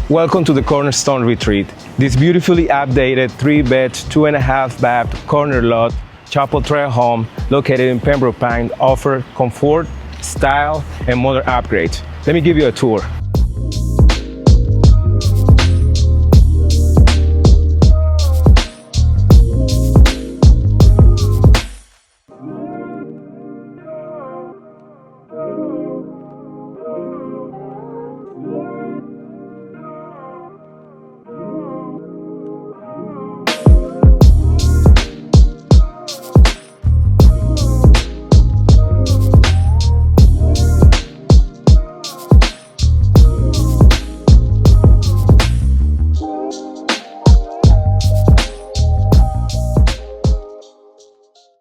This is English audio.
Welcome to the Cornerstone Retreat. This beautifully updated 3-bed, 2.5-bath corner lot chapel trail home located in Pembroke offers comfort, style, and modern upgrades. Let me give you a tour.